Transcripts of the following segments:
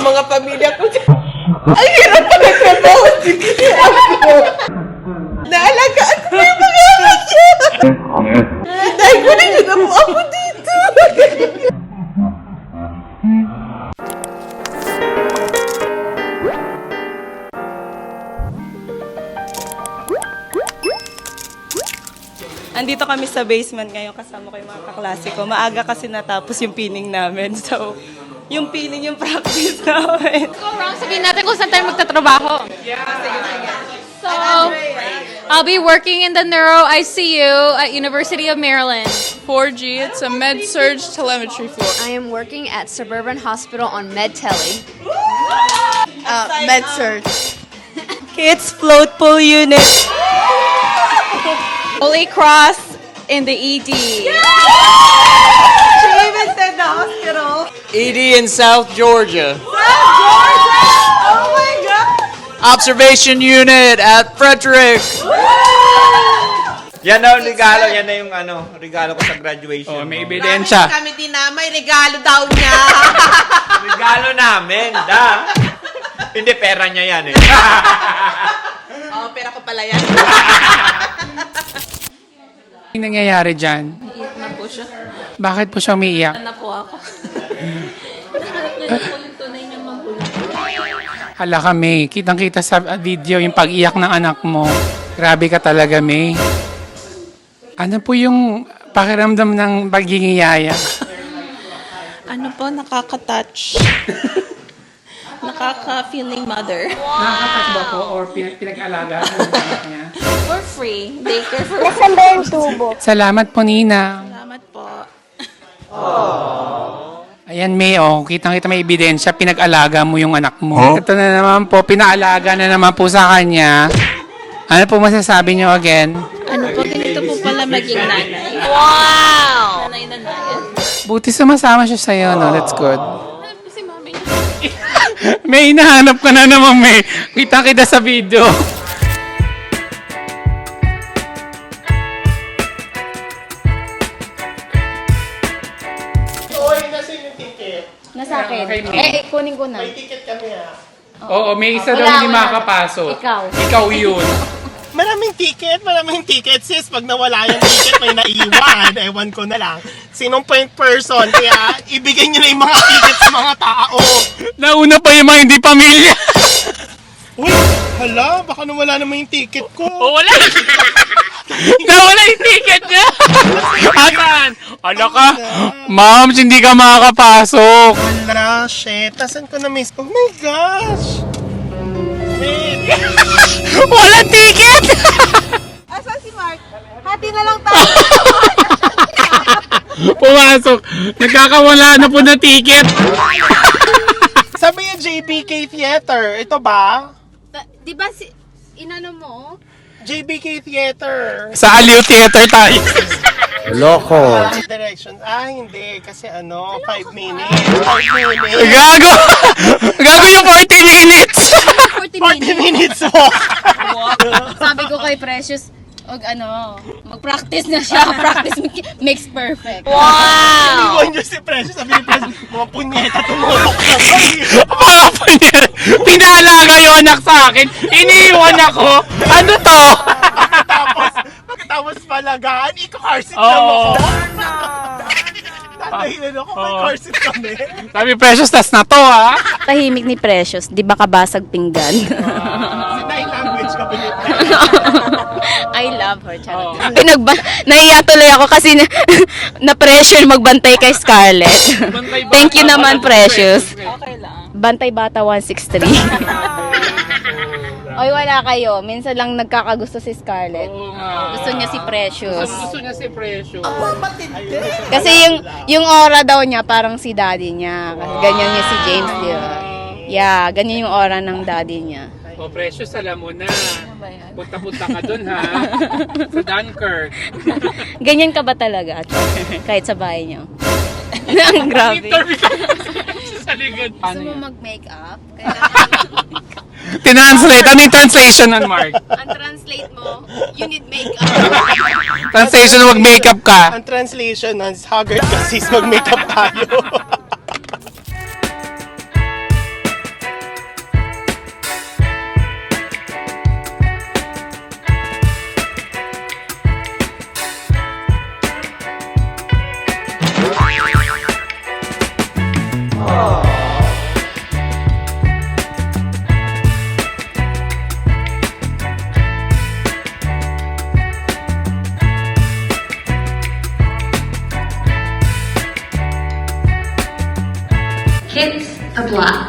mga pamilya ko. Ang hirap pa nagtrabaho. Naalagaan ko yung mga anak niya. Dahil ko na yun ako dito. Andito kami sa basement ngayon kasama ko yung mga kaklase ko. Maaga kasi natapos yung piling namin. So, yung piling yung practice namin. Go around, sabihin natin kung saan tayo magtatrabaho. So, I'll be working in the Neuro ICU at University of Maryland. 4G, it's a med-surg telemetry floor. I am working at Suburban Hospital on MedTele. Med-surg. Kids Float Pool Unit. Holy Cross in the ED. She even said the hospital. ED in South Georgia. South Georgia! Oh my God! Observation unit at Frederick. Yan na yung regalo. Yan na yung regalo ko sa graduation. Oh, may ebidensya. Kami din na may regalo daw niya. Regalo namin, da. Hindi, pera niya yan eh. Oh, pera ko pala yan. Anong nangyayari dyan? Iyak na po siya. Bakit po siya umiiyak? Na po ako. Nahanap na niya po yung tunay niyang magulang. Hala ka, May. Kitang-kita sa video yung pag-iyak ng anak mo. Grabe ka talaga, May. Ano po yung pakiramdam ng pagiging yaya? Ano po, nakaka-touch. Nakaka-feeling mother. Nakakatouch ba po or pinag-alaga ng anak niya? For free. Daycare for Salamat po, Nina. Salamat po. Ayan, May, kitang-kita may ebidensya, pinag-alaga mo yung anak mo. Ito na naman po, pinaalaga na naman po sa kanya. Ano po masasabi niyo again? Ano po, ganito po pala maging nanay. Wow! Nanay na nanay. Buti sumasama siya sa'yo, no? That's good. Hanap ko si mami niya. May hinahanap ka na naman, May. Kita-kita sa video. Nasa akin. Okay, May. Kunin ko na. Oo, may isa daw Wala, hindi wala. makapasok. Ikaw. Ikaw yun. Maraming ticket, sis. Pag nawala yung ticket, may naiwan. Ewan ko na lang. Sinong point person? Kaya ibigay nyo na yung mga ticket sa mga tao. Nauna pa yung mga hindi pamilya. Uy, hala, baka nawala naman yung ticket ko. Wala. Nawala yung ticket niya. Asan? Hala ka. Ma'am, hindi ka makakapasok. Wala, shit. Tasan ko na miss? Oh my gosh. Wait. Walang ticket. Asan si Mark? Hati na lang tayo. Pumasok. Nagkakawala na po ng ticket. Sabi yung JBK Theater. Ito ba? Di ba inano mo? JBK Theater. Sa Aliw Theater tayo. Loko. Directions. Ah, hindi. Kasi 5 minutes. 5 minutes. Gago. Gago yung 40 minutes. 40 40 minutes walk. Sabi ko kay Precious, mag-practice na siya. Practice makes perfect. Iniwan nyo si Precious. Sabi ni Precious, mga punyeta, tumulok na kayo. Mga punyet. Pinaalaga yung anak sa akin. Iniiwan ako. Ano to? Pagkatapos palagaan, ika-car seat lang ako. Tatahilan ako, may car seat kami. Sabi Precious, tas na to ha. Tahimik ni Precious, di ba kabasag pinggan? Sign language kami ni I love her, charot. Nahiya tuloy ako kasi na-pressure magbantay kay Scarlett. Thank you naman, Precious. Okay lang. Bantay Bata 163. Oy, wala kayo. Minsan lang nagkakagusto si Scarlett. Gusto niya si Precious. Gusto niya si Precious. Kasi yung aura daw niya parang si daddy niya. Kasi ganyan niya si James, di ba? Yeah, ganyan yung aura ng daddy niya. Oh, Precious, alam mo na. Punta-punta ka dun ha. Sa Dunkirk. Ganyan ka ba talaga? Kahit sa bahay niyo? Ang grabe. Interview ka sa likod. Gusto mo mag-makeup? Tinranslate. Ano yung translation nun, Mark? Ang translate mo, you need makeup. Translation, mag-makeup ka. Ang translation, haggard ka sis, mag-makeup tayo. Wow.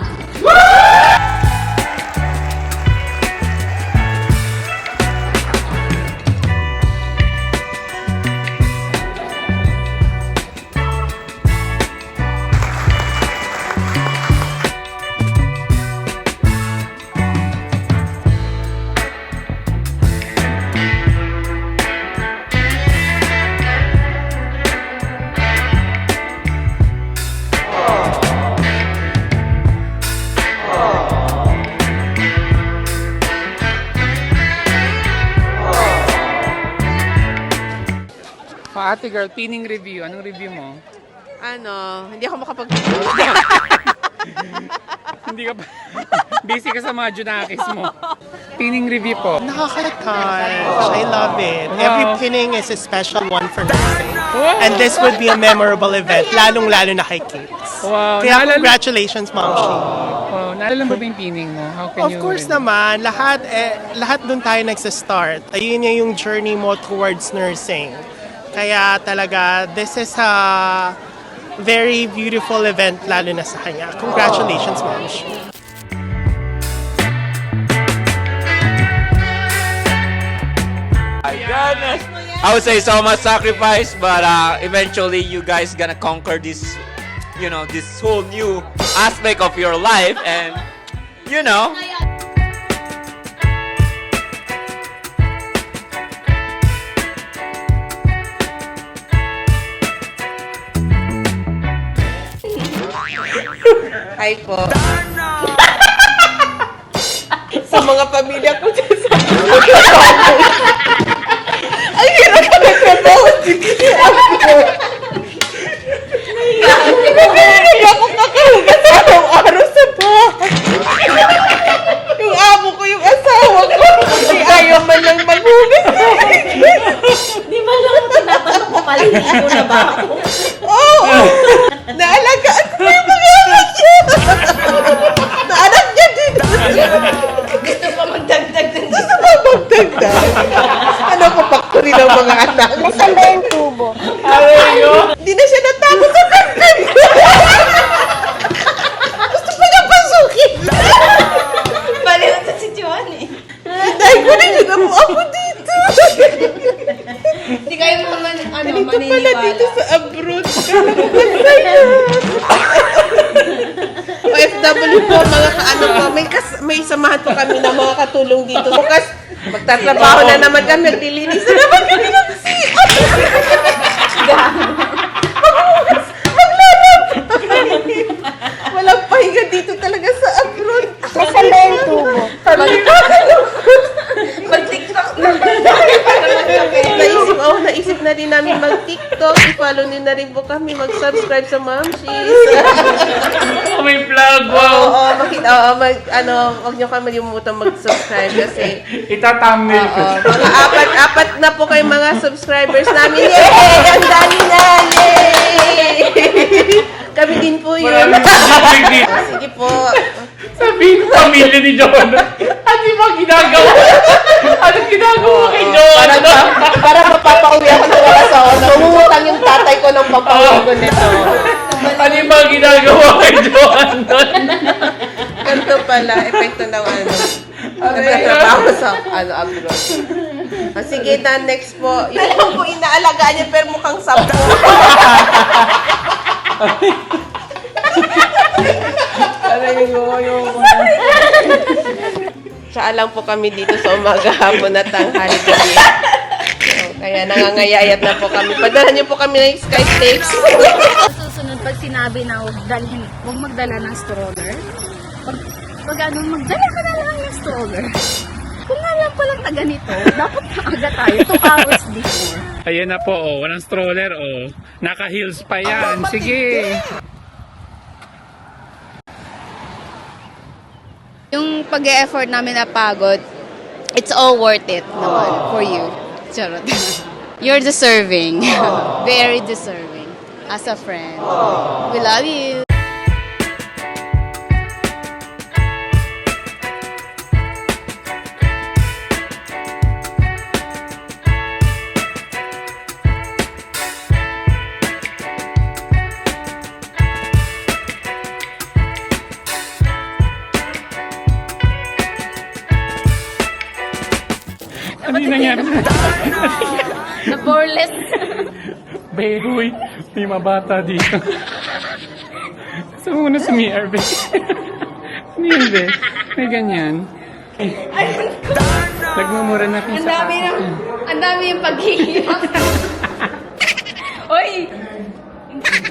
Ate girl, pining review. Anong review mo? Hindi ako makapag... Hindi ka pa... Busy ka sa mga junakis mo. Pining review po. Nakaka-touch. I love it. Wow. Every pinning is a special one for nursing. Wow. And this would be a memorable event, lalong-lalo na kay kids. Wow. Kaya congratulations, Ma'am Shi. Wow. Naalala mo ba yung pining mo? How can Of you... course naman, lahat doon tayo nagsa-start. Ayun yung journey mo towards nursing. Kaya talaga, this is a very beautiful event, lalo na sa kanya. Congratulations, Ma'am Shi. My goodness. I would say so much sacrifice, but eventually you guys gonna conquer this, this whole new aspect of your life, and Hi po. Sa mga pamilya ko dyan sa ay, hirap ka nagtrabaho. Hindi ako kakahugas araw-araw sa bahay. Yung amo ko, yung asawa ko, hindi ayaw man lang maghugas. Di ba lang tinatanong ko maliligo na ba ako? Oo! Naalagaan ko yung mga anak niya. Naanak niya din. Gusto pa magdagdag din. Gusto mo magdagdag? Ano ko factory ng mga anak? Nasaan ba yung tubo? Hindi na siya natakot sa dagdag. Gusto pa niya pasukin. Baliw sa si Johan eh. Dahil ko na yun mo ako dito. Hindi kayo mga Dito pala maniniwala. dito sa abroad. Kala ko masaya. OFW po, mga kaano po, may samahan po kami ng mga katulong dito. Bukas, magtatrabaho na naman kami, maglilinis na naman kami ng CR. Maglalab. Walang pahinga dito talaga sa abroad. Nasaan na yung tubo? Mag-tiktok na. Naisip na din namin mag-TikTok. I-follow niyo na rin po kami. Mag-subscribe sa Ma'am Shis. May vlog, Oo, wag niyo kalimutan mag-subscribe kasi Itatamil ko. mga apat na po kayo mga subscribers namin. Yay! Ang dami na! Yay! Kami din po yun. Sige po. Sabihin ko pamilya ni John. Ano ba ginagawa? Anong ginagawa kay John? Para mapapauwi ako ng oras ako. Nangungutang yung tatay ko ng pampauwi ko nito. Ano ba ginagawa kay John? Ganito pala, epekto ng nagtatrabaho sa abroad. Sige na, next po. Alam ko, inaalagaan niya pero mukhang sampo. Siya lang po kami dito sa umaga, hapon at tanghali gabi. Kaya nangangayayat na po kami. Padala niyo po kami ng Sky Tapes. Susunod pag sinabi na huwag magdala ng stroller, pag magdala ka na lang ng stroller. Kung nga lang palang taga nito, dapat maaga tayo, 2 hours before. Ayan na po, walang stroller, Naka-heels pa yan. Sige. Yung pag-e-effort namin na pagod, it's all worth it naman for you. Charot. You're deserving. Very deserving. As a friend. We love you. Ano yung nangyari? Na-boreless. Behoy, may mabata dito. Saan mo na sumiyar, be? Ano yun, be? May ganyan. Nagmumura na Ang dami yung paghihirap. Oy!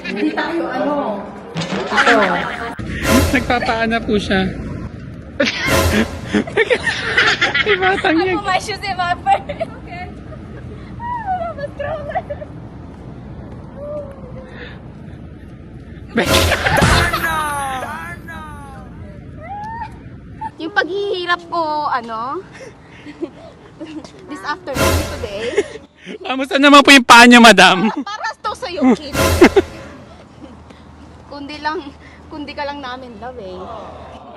Hindi tayo Nagpapaana po siya. May batang yan. My shoes in my purse. Okay. Wala ba stroller? Yung paghihirap ko, this afternoon, today, Kamusta naman po yung paa niyo, madam? para to sa'yo, kid. kundi ka lang namin daw eh.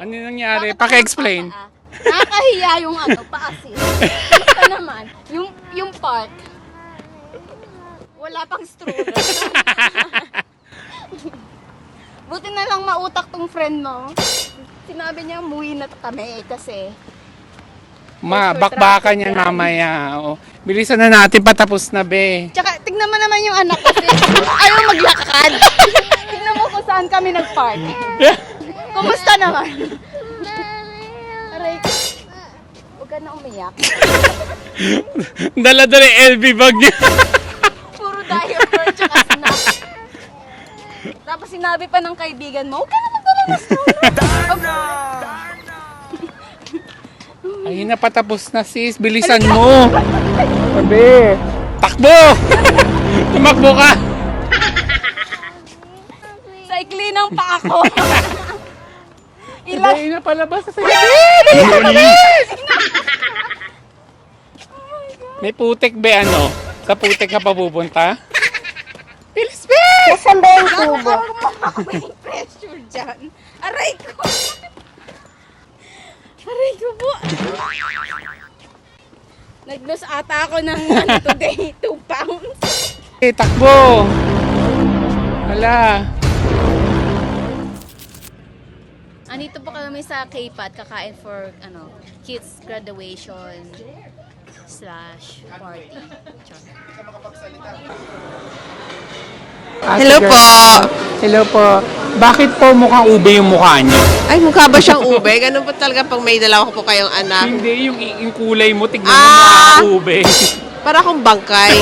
Ano nangyari? Paki-explain. Nakakahiya yung paasis. Basta naman, yung park, wala pang stroller. Buti na lang mautak tong friend mo. Sinabi niya, umuwi na kami kasi Bakbakan yan mamaya. O, bilisan na natin, patapos na, be. tsaka, tignan mo naman yung anak kasi ayaw maglakad. Tignan mo kung saan kami nag-park. Kumusta naman? Aray ko. Huwag ka na umiyak. Dala-dala yung LV bag niya. Puro diaper tsaka snack. Tapos sinabi pa ng kaibigan mo, huwag ka na magdala ng stroller. Ay, napatapos na, sis. Bilisan mo. Sabi. Takbo! Tumakbo ka. Sa ikli ng pa ako. Sabi, napalabas sa sabi. May putik, be, ano? Sa putik ka pa pupunta? Bilis, be! Saan ba yung tubo? Ako may pressure dyan. Aray ko. Aray ko po. Nag-lose ata ako ng today, 2 pounds. Eh, takbo! Wala. Andito po kami sa K-Pat, kakain for, kids graduation / party. Hello sige. po. Hello po. Bakit po mukhang ube yung mukha niyo? Ay, mukha ba siyang ube? Ganun po talaga pag may dalawa ko po kayong anak. Hindi, yung kulay mo, tignan mo mukhang ube. Para akong bangkay.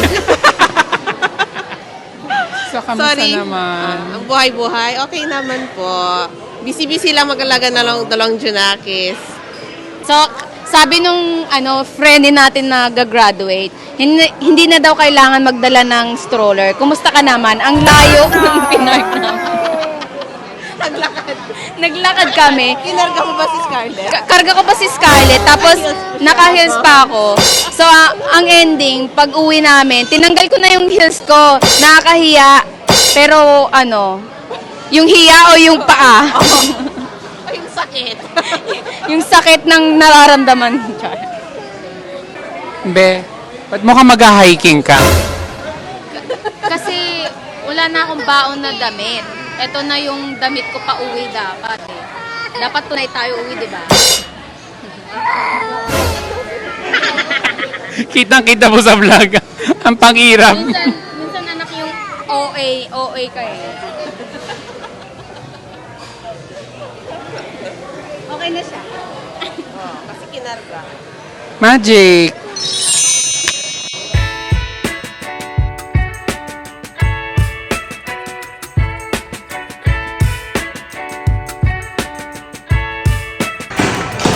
Sa kamusta Sorry. naman? Ang buhay-buhay, okay naman po. Busy-busy lang mag-alaga na lang dalawang Junakis. So, sabi nung friend natin na gagraduate, hindi na daw kailangan magdala ng stroller. Kumusta ka naman? Ang layo ng pinark namin. Naglakad kami. Kinarga mo ba si Scarlett? Karga ko pa si Scarlett, tapos naka-heels pa ako. So, ang ending, pag uwi namin, tinanggal ko na yung heels ko. Nakakahiya. Pero, yung hiya o yung paa? Ay, yung sakit. Yung sakit ng nararamdaman. Be, ba't mukhang mag-hiking ka? Kasi wala na akong baon na damit. Ito na yung damit ko pa uwi dapat eh. Dapat tunay tayo uwi, di ba? Kitang-kita mo sa vlog. Ang pang-irap. Minsan anak yung OA ka eh. Okay na siya. Kasi kinarga. Magic.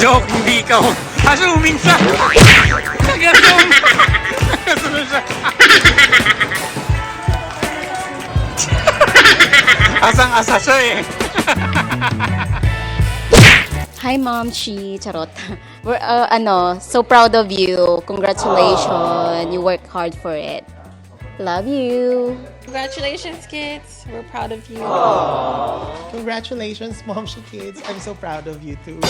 Joke, hindi ikaw. Assuming siya. Nag-assume. Nag-assume siya. Asang-asa siya eh. Hi, Mom Chi. Charot. We're, so proud of you. Congratulations. You worked hard for it. Love you. Congratulations, kids. We're proud of you. Congratulations, Momshi Kids. I'm so proud of you too.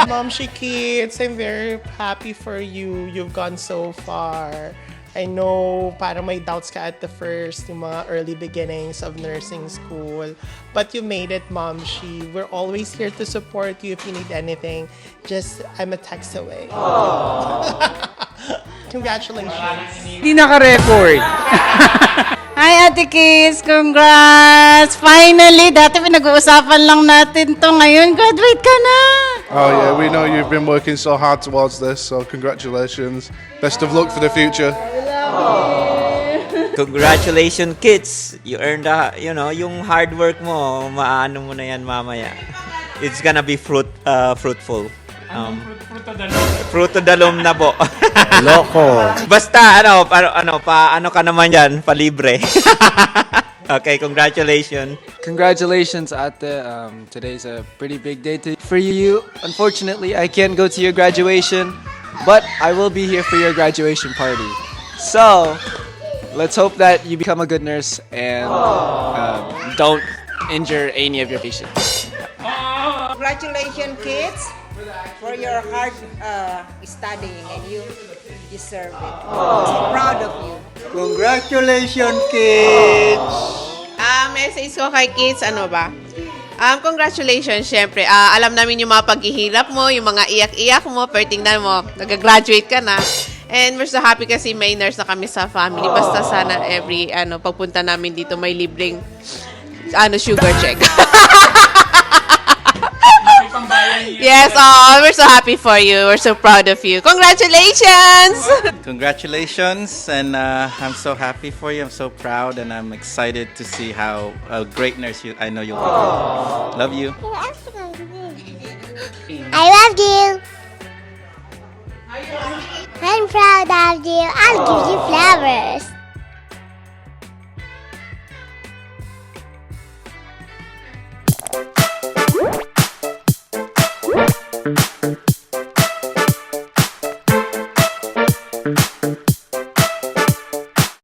Momshi Kids, I'm very happy for you. You've gone so far. I know parang may doubts ka at the first, yung mga early beginnings of nursing school. But you made it, Momshi. We're always here to support you if you need anything. Just, I'm a text away. Congratulations. Hindi naka-record. Hi, Ate Kiss! Congrats! Finally! Dati pinag-uusapan lang natin to. Ngayon, graduate ka na! Oh yeah, we know you've been working so hard towards this, so congratulations. Best of luck for the future. Congratulations, kids. You earned yung hard work mo, maano mo na yan mamaya. It's gonna be fruitful. Fruto dalom na po. Loco. Basta paano ka naman yan, palibre. Okay, congratulations. Congratulations, Ate. Today's a pretty big day for you. Unfortunately, I can't go to your graduation, but I will be here for your graduation party. So, let's hope that you become a good nurse and don't injure any of your patients. Congratulations, kids, for your hard studying, and you deserve it. So proud of you. Congratulations, kids! Message ko kay kids, ano ba? Congratulations, syempre. Alam namin yung mga paghihirap mo, yung mga iyak-iyak mo, pero tingnan mo, nag-graduate ka na. And we're so happy kasi may nurse na kami sa family. Basta sana pagpunta namin dito, may libreng sugar check. Yes, we're so happy for you. We're so proud of you. Congratulations! Congratulations, and I'm so happy for you. I'm so proud, and I'm excited to see how a great nurse I know you'll become. Love you. I love you. I'm proud of you. I'll give you flowers.